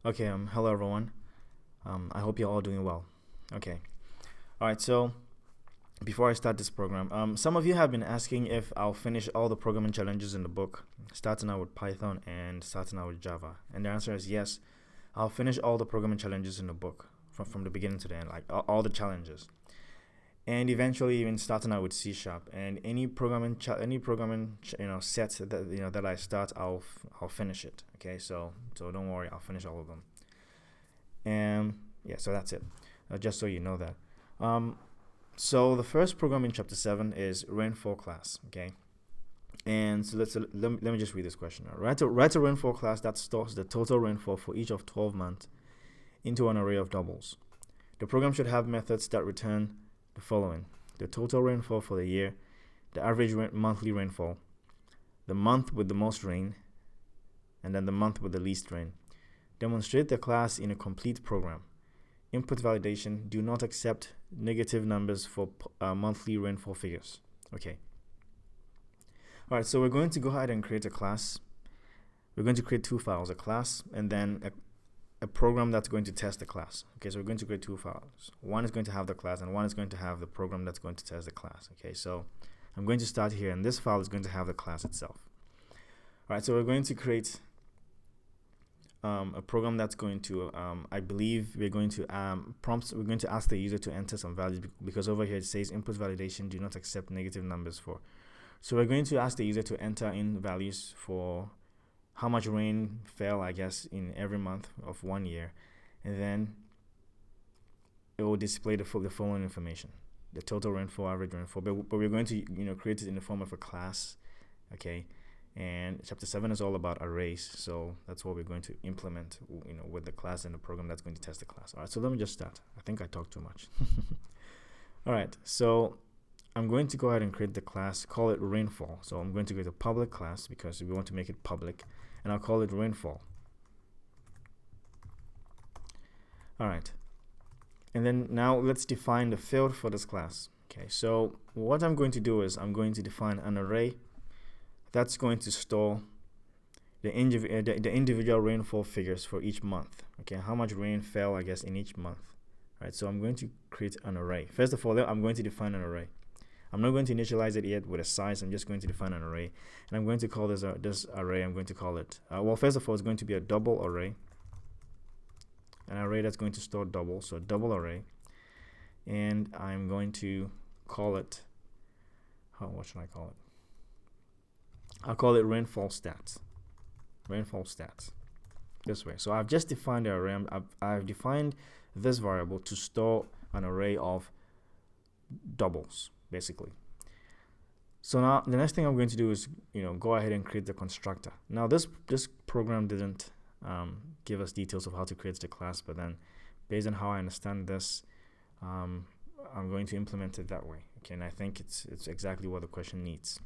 Okay, hello everyone. I hope you're all doing well. Okay. All right, so before I start this program, some of you have been asking if I'll finish all the programming challenges in the book, starting out with Python and starting out with Java. And the answer is yes, I'll finish all the programming challenges in the book from the beginning to the end, like all the challenges. And eventually even starting out with C Sharp and any programming set that I start, I'll finish it. Okay, so don't worry, I'll finish all of them. And yeah, so that's it. Just so you know that. So the first program in chapter 7 is Rainfall Class. Okay, and so let me just read this question. Write a rainfall class that stores the total rainfall for each of 12 months into an array of doubles. The program should have methods that return the following: the total rainfall for the year, the average monthly rainfall, the month with the most rain, and then the month with the least rain. Demonstrate the class in a complete program. Input validation: do not accept negative numbers for monthly rainfall figures. Okay. All right, so we're going to go ahead and create a class. We're going to create two files, a class and then a program that's going to test the class. Okay, so we're going to create two files. One is going to have the class and one is going to have the program that's going to test the class. Okay, so I'm going to start here, and this file is going to have the class itself. All right, so we're going to create a program that's going to, I believe we're going to we're going to ask the user to enter some values, because over here it says input validation, do not accept negative numbers for. So we're going to ask the user to enter in values for how much rain fell, I guess, in every month of 1 year, and then it will display the following information: the total rainfall, average rainfall. But we're going to create it in the form of a class. Okay. And chapter 7 is all about arrays, so that's what we're going to implement, with the class and the program that's going to test the class. All right, so let me just start. I think I talked too much. All right, so I'm going to go ahead and create the class, call it rainfall. So I'm going to create a public class because we want to make it public, and I'll call it rainfall. All right, and then now let's define the field for this class. Okay, so what I'm going to do is I'm going to define an array that's going to store the individual rainfall figures for each month. Okay, how much rain fell, I guess, in each month. All right, so I'm going to create an array. First of all, I'm going to define an array. I'm not going to initialize it yet with a size. I'm just going to define an array, and I'm going to call this array. I'm going to call it. Well, first of all, it's going to be a double array, an array that's going to store double. So a double array, and I'm going to call it. What should I call it? I'll call it rainfall stats. Rainfall stats. This way. So I've just defined the array. I've defined this variable to store an array of doubles, basically. So now the next thing I'm going to do is go ahead and create the constructor. Now this program didn't give us details of how to create the class, but then based on how I understand this, I'm going to implement it that way. Okay, and I think it's exactly what the question needs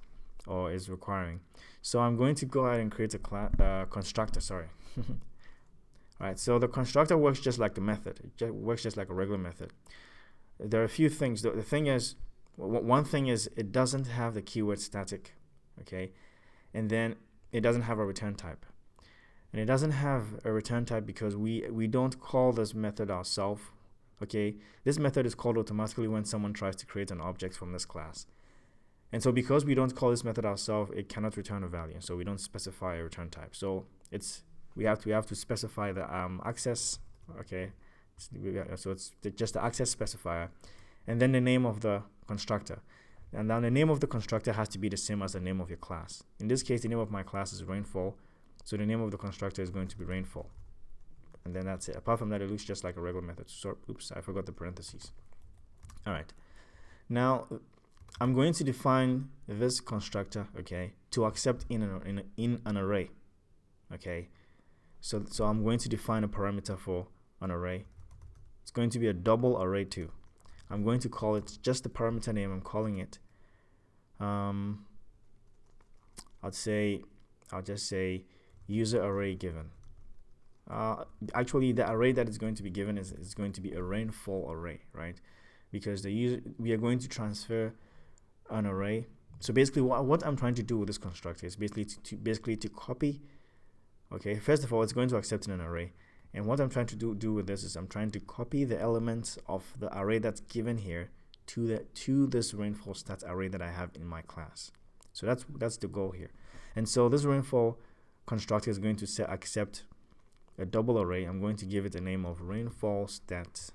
or is requiring. So I'm going to go ahead and create a constructor. Sorry. All right, so the constructor works just like the method. It works just like a regular method. There are a few things. The thing is, one thing is it doesn't have the keyword static, okay, and then it doesn't have a return type. And it doesn't have a return type because we don't call this method ourselves. Okay, this method is called automatically when someone tries to create an object from this class. And so because we don't call this method ourselves, it cannot return a value. So we don't specify a return type. So we have to specify the access. Okay, so it's just the access specifier, and then the name of the constructor. And now the name of the constructor has to be the same as the name of your class. In this case, the name of my class is rainfall, so the name of the constructor is going to be rainfall. And then that's it. Apart from that, it looks just like a regular method. So, oops, I forgot the parentheses. All right. Now I'm going to define this constructor, okay, to accept in an array. Okay, so I'm going to define a parameter for an array. It's going to be a double array too. I'm going to call it just the parameter name. I'm calling it. I'll just say user array given. Actually, the array that is going to be given is going to be a rainfall array, right? Because we are going to transfer an array. So basically what I'm trying to do with this constructor is basically to copy. Okay, first of all, it's going to accept in an array, And what I'm trying to do with this is I'm trying to copy the elements of the array that's given here to this rainfall stats array that I have in my class. So that's the goal here. And so this rainfall constructor is going to accept a double array. I'm going to give it a name of rainfall stats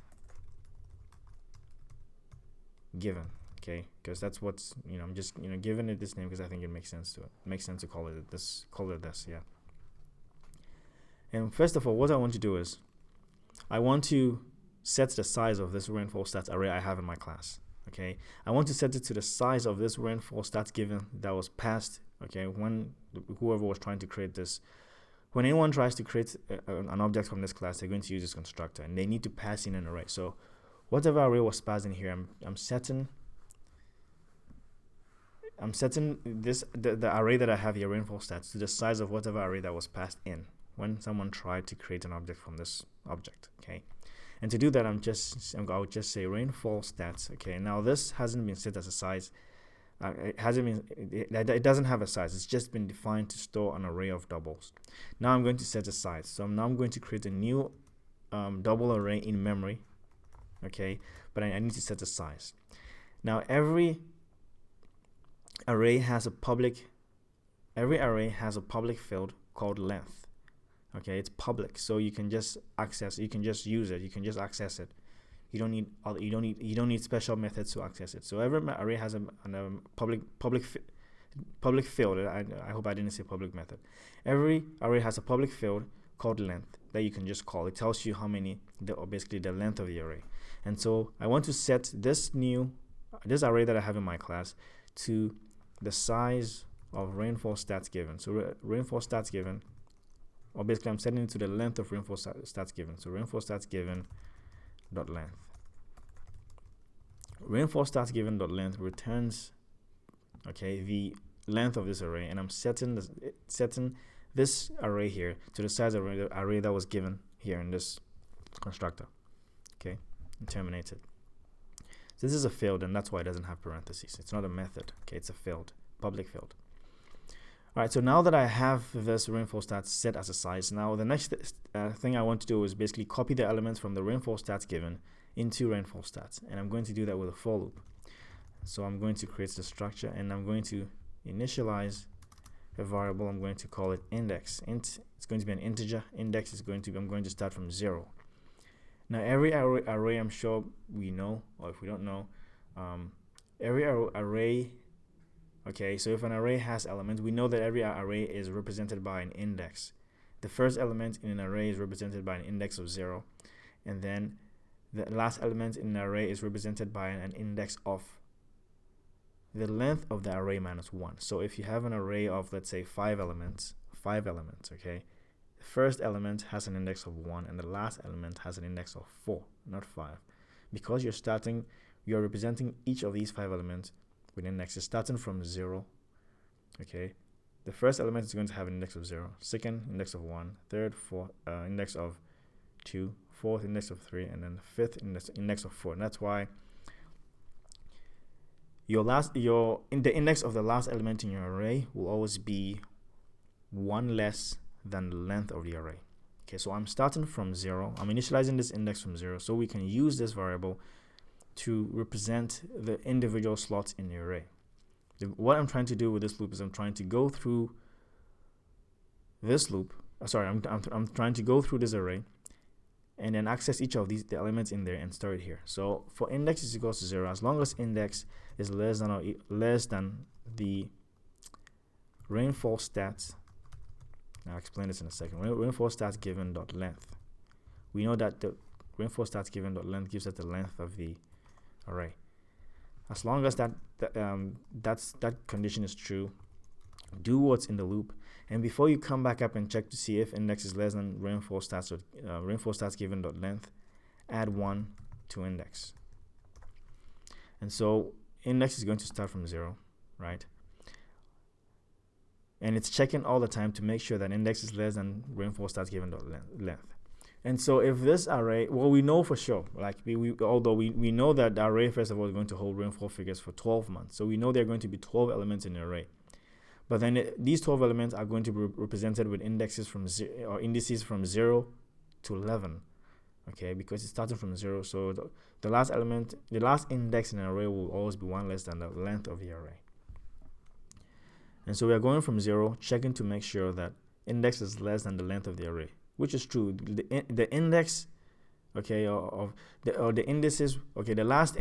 given, okay, because that's what's, I'm just giving it this name because I think it makes sense to it. It makes sense to call it this, yeah. And first of all, what I want to do is I want to set the size of this rainfall stats array I have in my class. Okay, I want to set it to the size of this rainfall stats given that was passed. Okay, when whoever was trying to create this, when anyone tries to create an object from this class, they're going to use this constructor, and they need to pass in an array. So whatever array was passed in here, I'm setting this the array that I have here, rainfall stats, to the size of whatever array that was passed in when someone tried to create an object from this object. Okay, and to do that, I'll just say rainfall stats. Okay, now this hasn't been set as a size. It doesn't have a size. It's just been defined to store an array of doubles. Now I'm going to set a size. So now I'm going to create a new double array in memory. Okay, but I need to set a size. Now every array has a public field called length. Okay, it's public, so you can just use it. You can just access it. You don't need special methods to access it. So every array has a public field. I hope I didn't say public method. Every array has a public field called length that you can just call. It tells you how many, basically the length of the array. And so I want to set this array that I have in my class to the size of rainfall stats given. So rainfall stats given, or basically I'm setting it to the length of rainfall stats given. So rainfall stats given dot length. Rainfall stats given dot length returns, okay, the length of this array, and I'm setting this array here to the size of the array that was given here in this constructor. Okay, and terminate it. So this is a field, and that's why it doesn't have parentheses. It's not a method. Okay, it's a field, public field. All right, so now that I have this rainfall stats set as a size, now the next thing I want to do is basically copy the elements from the rainfall stats given into rainfall stats, and I'm going to do that with a for loop. So I'm going to create the structure, and I'm going to initialize a variable. I'm going to call it index. It's going to be an integer. Index is going to be, I'm going to start from 0. Now every array, I'm sure we know, or if we don't know, every array. Okay, so if an array has elements, we know that every array is represented by an index. The first element in an array is represented by an index of 0, and then the last element in an array is represented by an index of the length of the array minus 1. So if you have an array of, let's say, 5 elements, okay, the first element has an index of 1, and the last element has an index of 4, not 5. Because you're representing each of these 5 elements with indexes starting from 0. Okay, the first element is going to have an index of 0, second index of 1, third, fourth index of 2, fourth index of 3, and then the fifth index of 4. And that's why the index of the last element in your array will always be 1 less than the length of the array. Okay, so I'm starting from 0. I'm initializing this index from 0 so we can use this variable to represent the individual slots in the array. What I'm trying to do with this loop is I'm trying to go through this loop. I'm trying to go through this array and then access each of the elements in there and store it here. So for index is equals to 0, as long as index is less than the rainfall stats. I'll explain this in a second. Rainfall stats given dot length. We know that the rainfall stats given dot length gives us the length of the array. As long as that condition is true, do what's in the loop, and before you come back up and check to see if index is less than rainfall stats given dot length, add 1 to index. And so index is going to start from 0, right? And it's checking all the time to make sure that index is less than rainfall stats given dot length. And so if this array, well, we know for sure, like although we know that the array, first of all, is going to hold rainfall figures for 12 months. So we know there are going to be 12 elements in the array. But then these 12 elements are going to be represented with indexes from 0, or indices from 0 to 11, okay, because it's starting from 0. So the last element, the last index in an array will always be 1 less than the length of the array. And so we are going from 0, checking to make sure that index is less than the length of the array, which is true. The index, okay, or the indices, okay, the last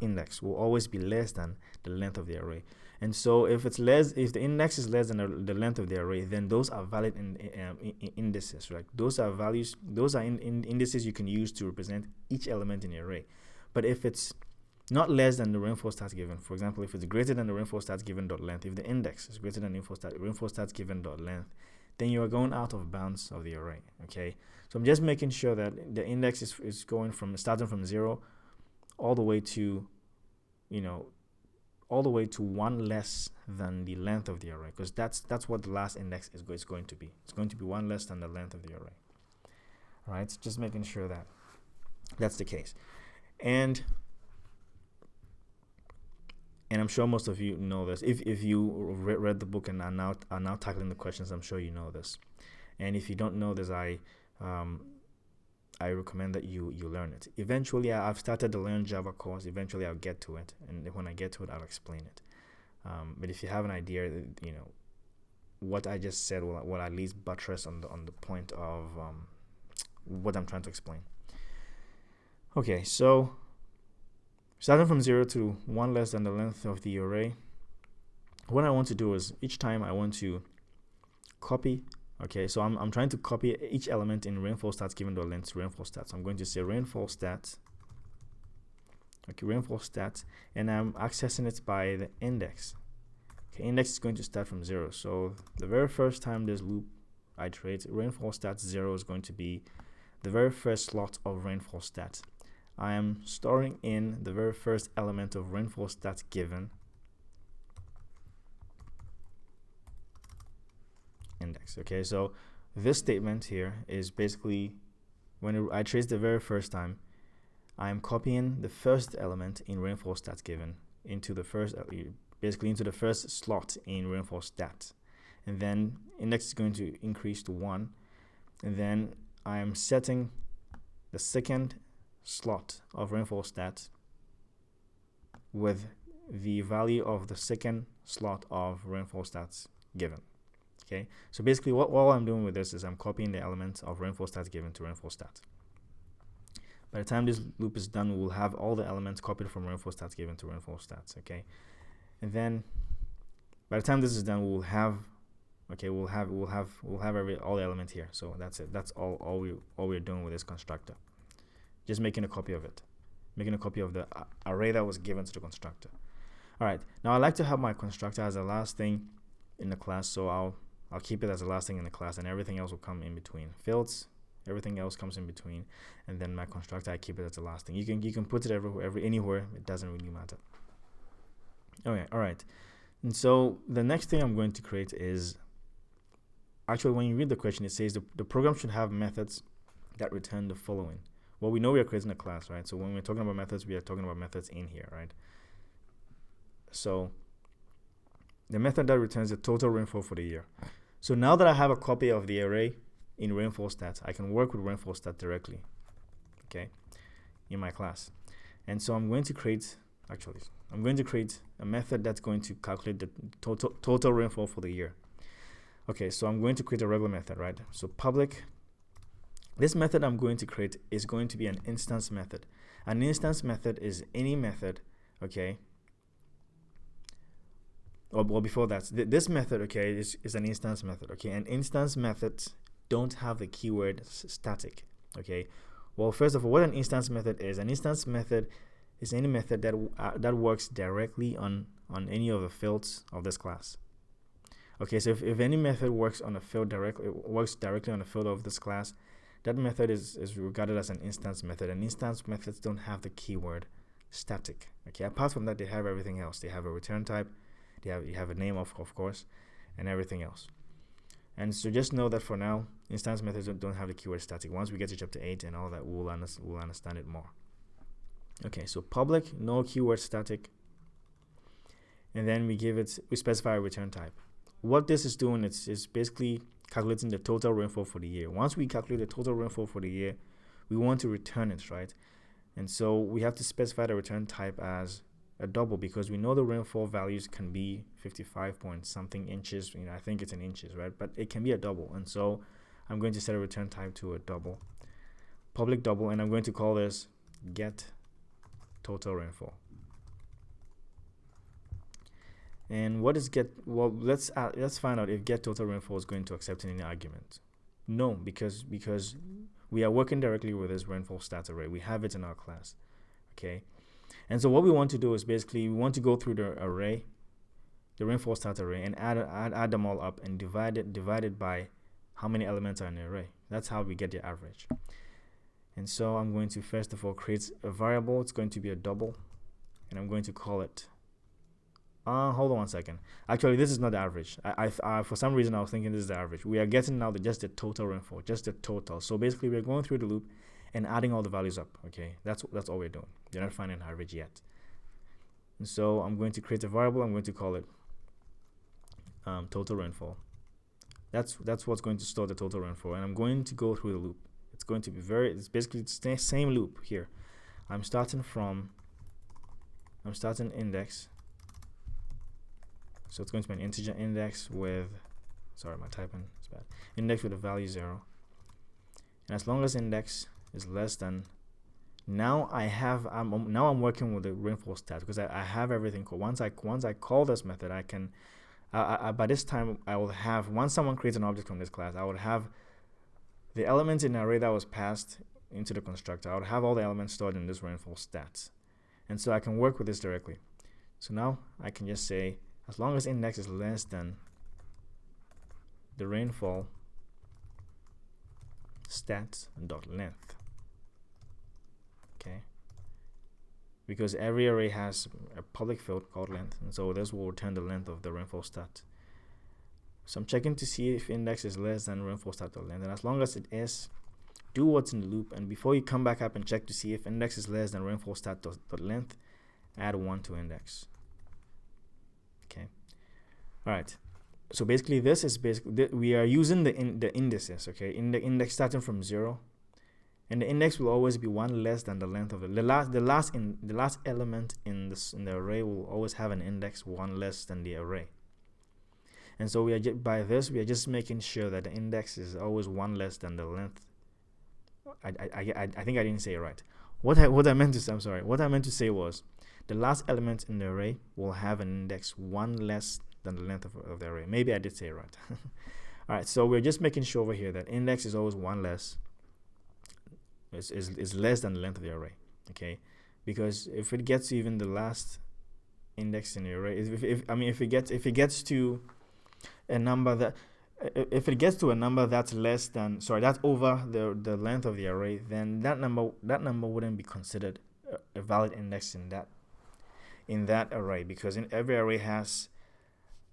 index will always be less than the length of the array. And so if the index is less than the length of the array, then those are valid indices, right? Those are values, those are indices you can use to represent each element in the array. But if it's not less than the rainfall stats given, for example, if it's greater than the rainfall stats given dot length, if the index is greater than rainfall stats given dot length, then you are going out of bounds of the array, okay? So I'm just making sure that the index is going from starting from 0 all the way to, all the way to 1 less than the length of the array, because that's what the last index is going to be. It's going to be 1 less than the length of the array. All right, just making sure that that's the case. And I'm sure most of you know this. If you read the book and are now tackling the questions, I'm sure you know this. And if you don't know this, I recommend that you learn it. Eventually, I've started the Learn Java course. Eventually, I'll get to it, and when I get to it, I'll explain it. But if you have an idea, what I just said will at least buttress on the point of what I'm trying to explain. Okay, so starting from 0 to 1 less than the length of the array, what I want to do is each time I want to copy. Okay, so I'm trying to copy each element in rainfall stats given the length to rainfall stats. So I'm going to say rainfall stats. Okay, rainfall stats, and I'm accessing it by the index. Okay, index is going to start from 0. So the very first time this loop iterates, rainfall stats 0 is going to be the very first slot of rainfall stats. I am storing in the very first element of rainfall stats given index. Okay, so this statement here is basically when I trace the very first time, I am copying the first element in rainfall stats given into the first, basically into the first slot in rainfall stats, and then index is going to increase to 1, and then I am setting the second slot of rainfall stats with the value of the second slot of rainfall stats given. Okay, so basically all I'm doing with this is I'm copying the elements of rainfall stats given to rainfall stats. By the time this loop is done, we'll have all the elements copied from rainfall stats given to rainfall stats. Okay, and then by the time this is done, we'll have all the elements here. So that's it. That's all we're doing with this constructor. Just making a copy of it, making a copy of the array that was given to the constructor. All right, now I like to have my constructor as the last thing in the class, so I'll keep it as the last thing in the class, and everything else will come in between. Fields, everything else comes in between, and then my constructor, I keep it as the last thing. You can put it anywhere. It doesn't really matter. Okay, all right. And so the next thing I'm going to create is, actually, when you read the question, it says the program should have methods that return the following. Well, we know we are creating a class, right? So when we're talking about methods, we are talking about methods in here, right? So the method that returns the total rainfall for the year. So now that I have a copy of the array in rainfall stats, I can work with rainfall stat directly, okay, in my class. And so I'm going to create a method that's going to calculate the total rainfall for the year. Okay, so I'm going to create a regular method, right? So public, this method I'm going to create is going to be an instance method. An instance method is any method, okay, well, before that, this method, okay, is an instance method, okay, and instance methods don't have the keyword static, okay. Well, first of all, what an instance method is any method that works directly on any of the fields of this class. Okay, so if any method works on a field directly on a field of this class, that method is regarded as an instance method. And instance methods don't have the keyword static, okay. Apart from that, they have everything else. They have a return type. You have a name, of course, and everything else. And so just know that for now, instance methods don't have the keyword static. Once we get to chapter 8 and all that, we'll understand it more. Okay, so public, no keyword static, and then we specify a return type. What this is doing is basically calculating the total rainfall for the year. Once we calculate the total rainfall for the year, we want to return it, right? And so we have to specify the return type as a double, because we know the rainfall values can be 55 point something inches. I think it's in inches, right? But it can be a double. And so I'm going to set a return type to a double, public double, and I'm going to call this get total rainfall. And what is get? Well, let's find out if get total rainfall is going to accept any argument. No, because we are working directly with this rainfall stats array. We have it in our class, okay? And so what we want to do is basically we want to go through the array, the rainfall stats array, and add them all up and divide it by how many elements are in the array. That's how we get the average. And so I'm going to first of all create a variable. It's going to be a double, and I'm going to call it. Hold on 1 second. Actually, this is not the average. I for some reason I was thinking this is the average. We are getting now just the total rainfall, just the total. So basically, we're going through the loop and adding all the values up. Okay, that's all we're doing. You're not finding an average yet. And so I'm going to create a variable. I'm going to call it total rainfall. That's what's going to store the total rainfall, and I'm going to go through the loop. It's going to be it's basically the same loop here. I'm starting index. So it's going to be an integer index with, sorry, my typing is bad. Index with a value 0. And as long as index is less than, now I'm working with the rainfall stat, because I have everything called. Once I call this method, I can, by this time I will have, once someone creates an object from this class, I would have the elements in the array that was passed into the constructor. I would have all the elements stored in this rainfall stats. And so I can work with this directly. So now I can just say, as long as index is less than the rainfall stats dot length, okay, because every array has a public field called length, and so this will return the length of the rainfall stat. So I'm checking to see if index is less than rainfall stat dot length, and as long as it is, do what's in the loop, and before you come back up and check to see if index is less than rainfall stat dot length, add 1 to index. Okay. All right. So basically, this is we are using the indices. Okay, in the index starting from 0, and the index will always be 1 less than the length of it. The last element in the array will always have an index 1 less than the array. And so we are just making sure that the index is always 1 less than the length. I think I didn't say it right. What I meant to say, I'm sorry. What I meant to say was, the last element in the array will have an index 1 less than the length of the array. Maybe I did say it right. All right, so we're just making sure over here that index is always 1 less, is less than the length of the array. Okay, because if it gets to even the last index in the array, if it gets to a number that's less than, that's over the length of the array, then that number wouldn't be considered a valid index in that array, because in every array has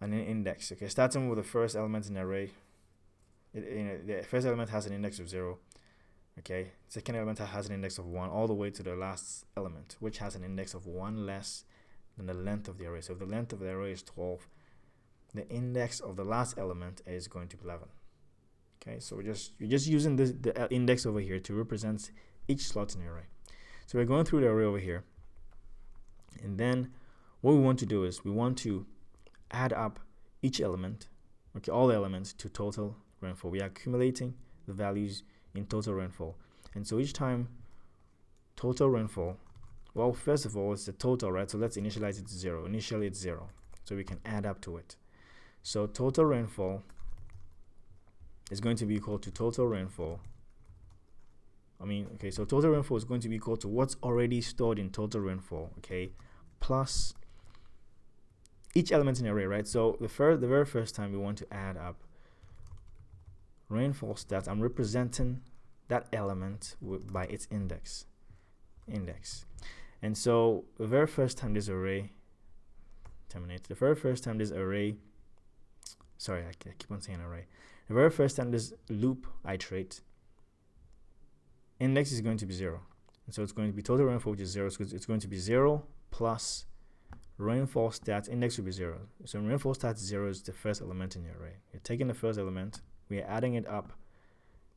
an index. Okay, starting with the first element in the array, the first element has an index of 0. Okay, second element has an index of 1, all the way to the last element, which has an index of 1 less than the length of the array. So if the length of the array is 12, the index of the last element is going to be 11. Okay, so you're just using the index over here to represent each slot in the array. So we're going through the array over here, and then what we want to do is we want to add up each element, okay, all the elements, to total rainfall. We are accumulating the values in total rainfall, and so each time total rainfall, well, first of all, it's the total, right? So let's initialize it to 0. Initially it's 0, so we can add up to it. So total rainfall is going to be equal to total rainfall. So total rainfall is going to be equal to what's already stored in total rainfall, okay, plus each element in the array, right? So the very first time we want to add up rainfall stats, I'm representing that element by its index. And so the very first time this array terminates, the very first time this array, sorry, I keep on saying array, the very first time this loop iterate, index is going to be 0. And so it's going to be total rainfall, which is 0. So it's going to be 0 plus rainfall stats, index will be 0. So rainfall stats 0 is the first element in the array. You're taking the first element, we are adding it up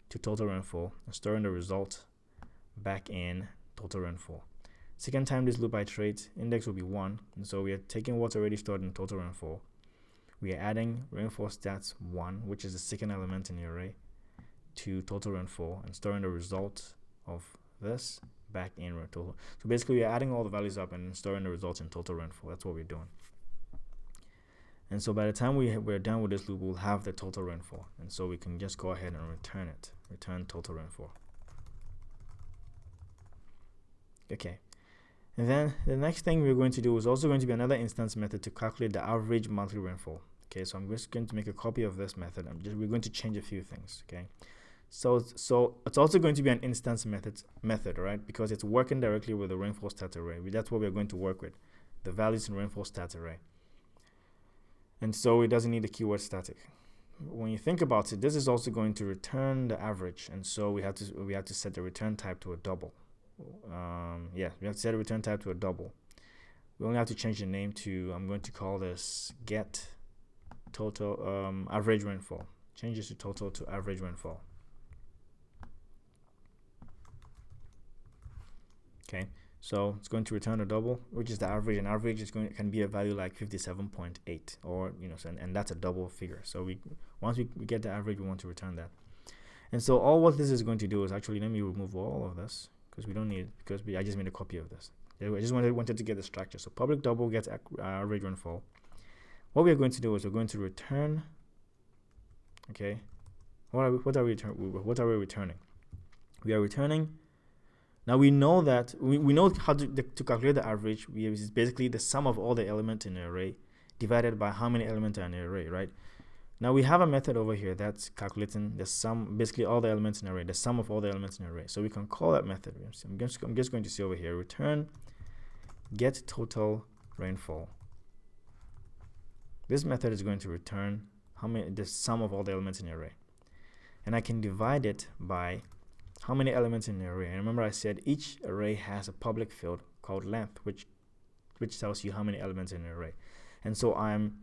to total rainfall and storing the result back in total rainfall. Second time this loop iterates, index will be 1, and so we are taking what's already stored in total rainfall. We are adding rainfall stats 1, which is the second element in the array, to total rainfall and storing the result of this back in total. So basically we are adding all the values up and storing the results in total rainfall. That's what we're doing. And so by the time we're done with this loop, we'll have the total rainfall, and so we can just go ahead and return total rainfall. Okay, and then the next thing we're going to do is also going to be another instance method to calculate the average monthly rainfall. Okay, so I'm just going to make a copy of this method. We're going to change a few things. Okay, so it's also going to be an instance method, right? Because it's working directly with the rainfall stats array. That's what we're going to work with, the values in rainfall stats array. And so it doesn't need the keyword static. When you think about it, this is also going to return the average, and so we have to set the return type to a double. We have to set a return type to a double. We only have to change the name to, I'm going to call this get total average rainfall. Change this to total to average rainfall. Okay, so it's going to return a double, which is the average, and average can be a value like 57.8, or and that's a double figure. So once we get the average, we want to return that. And so all what this is going to do is actually, let me remove all of this because we don't need it, because I just made a copy of this. I just wanted to get the structure. So public double gets average rainfall. What we are going to do is we're going to return. Okay, what are we returning? We are returning. Now we know that we know how to calculate the average. It's basically the sum of all the elements in the array divided by how many elements are in the array, right? Now we have a method over here that's calculating the sum, basically all the elements in the array, the sum of all the elements in the array. So we can call that method. I'm just going to say over here, return get total rainfall. This method is going to return the sum of all the elements in the array, and I can divide it by how many elements in the array. And remember, I said each array has a public field called length, which tells you how many elements in the array. And so I'm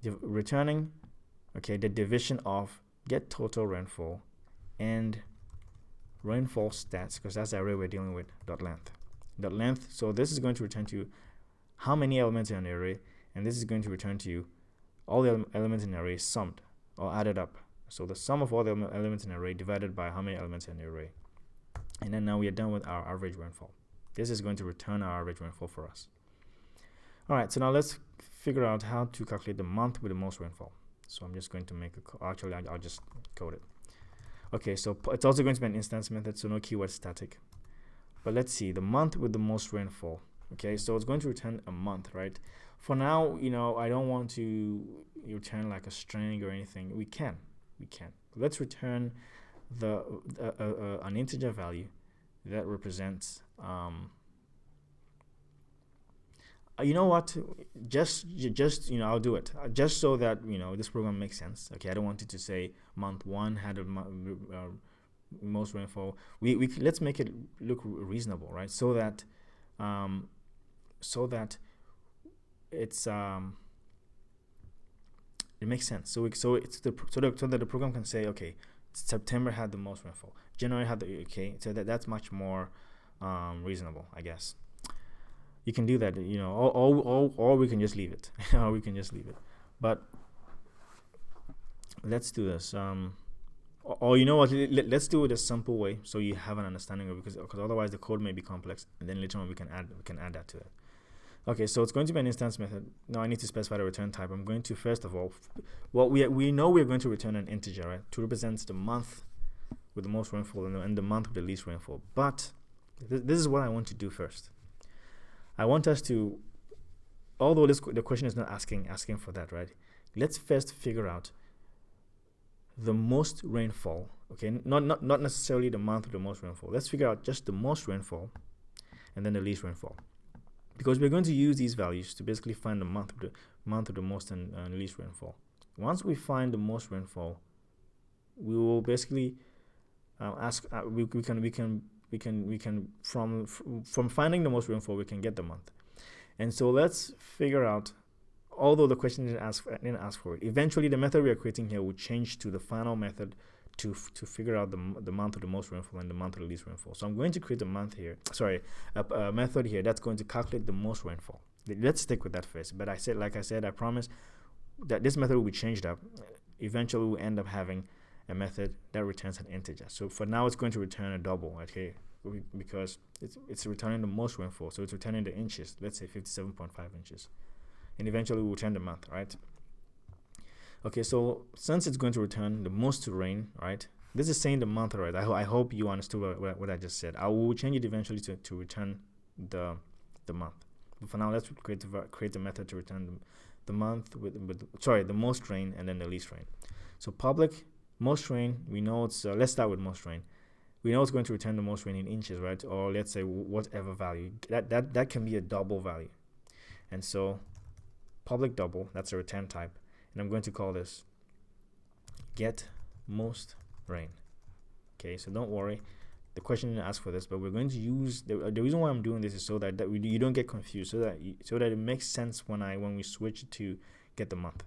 returning, okay, the division of get total rainfall and rainfall stats, because that's the array we're dealing with, dot length. So this is going to return to you how many elements are in the array, and this is going to return to you all the elements in the array summed or added up. So the sum of all the elements in the array divided by how many elements in the array. And then now we are done with our average rainfall. This is going to return our average rainfall for us. All right, so now let's figure out how to calculate the month with the most rainfall. So I'm just going to make I'll just code it. Okay, so it's also going to be an instance method, so no keyword static. But let's see, the month with the most rainfall. Okay, so it's going to return a month, right? For now, I don't want to return like a string or anything. We can. Let's return an integer value that represents you know what, just I'll do it just so that this program makes sense. Okay, I don't want it to say month 1 had a most rainfall. We let's make it look reasonable, right? So that it's it makes sense. So that the program can say, okay, September had the most rainfall, January had the so that's much more reasonable, I guess. You can do that, or we can just leave it. But let's do this. Or you know what? Let's do it a simple way, so you have an understanding of it, because otherwise the code may be complex, and then later on we can add that to it. Okay, so it's going to be an instance method. Now I need to specify the return type. I'm going to, first of all, we know we're going to return an integer, right, to represent the month with the most rainfall and the month with the least rainfall. But this is what I want to do first. I want us to, although the question is not asking for that, right? Let's first figure out the most rainfall. Okay, not necessarily the month with the most rainfall. Let's figure out just the most rainfall and then the least rainfall, because we're going to use these values to basically find the month with the most and least rainfall. Once we find the most rainfall, we will basically ask. We can from finding the most rainfall, we can get the month. And so let's figure out although the question didn't ask for it. Eventually, the method we are creating here will change to the final method to figure out the month with the most rainfall and the month with the least rainfall. So I'm going to create a a method here that's going to calculate the most rainfall. Let's stick with that first. But like I said, I promise that this method will be changed up. Eventually, we'll end up having a method that returns an integer. So for now, it's going to return a double, okay? Because it's returning the most rainfall. So it's returning the inches. Let's say 57.5 inches. And eventually, we'll return the month, right? Okay, so since it's going to return the most rain, right? This is saying the month, right? I hope you understood what I just said. I will change it eventually to return the month. But for now, let's create a method to return the month with the most rain and then the least rain. So public most rain, we know it's let's start with most rain. We know it's going to return the most rain in inches, right? Or let's say whatever value. That can be a double value. And so public double, that's a return type. And I'm going to call this get most rain. Okay, so don't worry. The question didn't ask for this, but we're going to use the reason why I'm doing this is so that you don't get confused, so that it makes sense when we switch to get the month.